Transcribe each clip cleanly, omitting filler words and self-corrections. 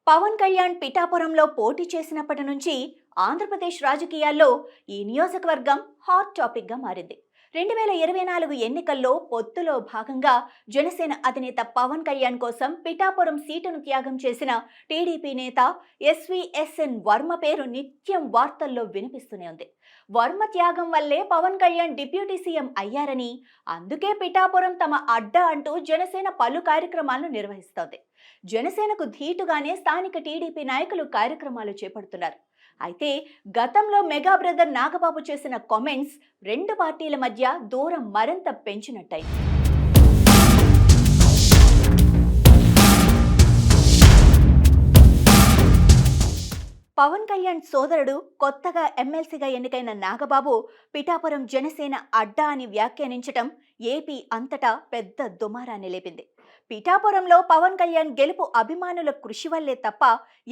పవన్ కళ్యాణ్ పిఠాపురంలో పోటీ చేసినప్పటి నుంచి ఆంధ్రప్రదేశ్ రాజకీయాల్లో ఈ నియోజకవర్గం హాట్ టాపిక్ గా మారింది. 2024 ఎన్నికల్లో పొత్తులో భాగంగా జనసేన అధినేత పవన్ కళ్యాణ్ కోసం పిఠాపురం సీటును త్యాగం చేసిన టీడీపీ నేత ఎస్వీఎస్ఎన్ వర్మ పేరు నిత్యం వార్తల్లో వినిపిస్తూనే ఉంది. వర్మ త్యాగం వల్లే పవన్ కళ్యాణ్ డిప్యూటీ సీఎం అయ్యారని, అందుకే పిఠాపురం తమ అడ్డా అంటూ జనసేన పలు కార్యక్రమాలను నిర్వహిస్తోంది. జనసేనకు ధీటుగానే స్థానిక టీడీపీ నాయకులు కార్యక్రమాలు చేపడుతున్నారు. అయితే గతంలో మెగా బ్రదర్ నాగబాబు చేసిన కామెంట్స్ రెండు పార్టీల మధ్య దూరం మరింత పెంచినట్టయింది. పవన్ కళ్యాణ్ సోదరుడు కొత్తగా ఎమ్మెల్సీగా ఎన్నికైన నాగబాబు పిఠాపురం జనసేన అడ్డా అని వ్యాఖ్యానించటం ఏపీ అంతటా పెద్ద దుమారాన్ని లేపింది. పిఠాపురంలో పవన్ కళ్యాణ్ గెలుపు అభిమానుల కృషి వల్లే తప్ప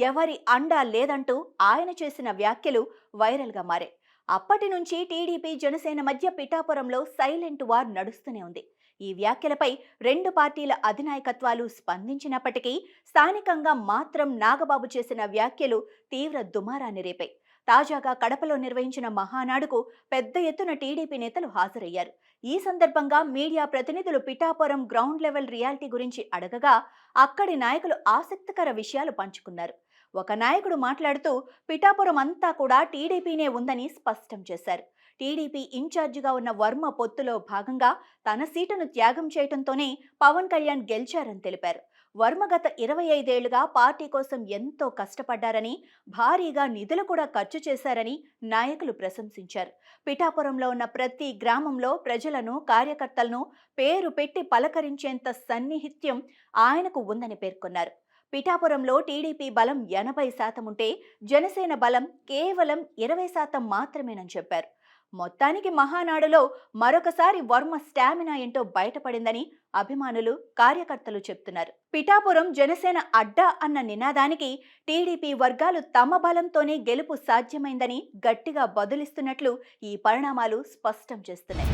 ఎవరి అండా లేదంటూ ఆయన చేసిన వ్యాఖ్యలు వైరల్గా మారాయి. అప్పటి నుంచి టీడీపీ జనసేన మధ్య పిఠాపురంలో సైలెంట్ వార్ నడుస్తూనే ఉంది. ఈ వ్యాఖ్యలపై రెండు పార్టీల అధినాయకత్వాలు స్పందించినప్పటికీ స్థానికంగా మాత్రం నాగబాబు చేసిన వ్యాఖ్యలు తీవ్ర దుమారాన్ని రేపాయి. తాజాగా కడపలో నిర్వహించిన మహానాడుకు పెద్ద ఎత్తున టీడీపీ నేతలు హాజరయ్యారు. ఈ సందర్భంగా మీడియా ప్రతినిధులు పిఠాపురం గ్రౌండ్ లెవెల్ రియాలిటీ గురించి అడగగా అక్కడి నాయకులు ఆసక్తికర విషయాలు పంచుకున్నారు. ఒక నాయకుడు మాట్లాడుతూ పిఠాపురం అంతా కూడా టీడీపీనే ఉందని స్పష్టం చేశారు. టీడీపీ ఇన్ఛార్జిగా ఉన్న వర్మ పొత్తులో భాగంగా తన సీటును త్యాగం చేయడంతోనే పవన్ కళ్యాణ్ గెలిచారని తెలిపారు. వర్మ గత 25 ఏళ్లుగా పార్టీ కోసం ఎంతో కష్టపడ్డారని, భారీగా నిధులు కూడా ఖర్చు చేశారని నాయకులు ప్రశంసించారు. పిఠాపురంలో ఉన్న ప్రతి గ్రామంలో ప్రజలను, కార్యకర్తలను పేరు పెట్టి పలకరించేంత సన్నిహిత్యం ఆయనకు ఉందని పేర్కొన్నారు. పిఠాపురంలో టీడీపీ బలం 80% ఉంటే జనసేన బలం కేవలం 20% మాత్రమేనని చెప్పారు. మొత్తానికి మహానాడులో మరొకసారి వర్మ స్టామినా ఏంటో బయటపడిందని అభిమానులు, కార్యకర్తలు చెప్తున్నారు. పిఠాపురం జనసేన అడ్డా అన్న నినాదానికి టీడీపీ వర్గాలు తమ బలంతోనే గెలుపు సాధ్యమైందని గట్టిగా బదులిస్తున్నట్లు ఈ పరిణామాలు స్పష్టం చేస్తున్నాయి.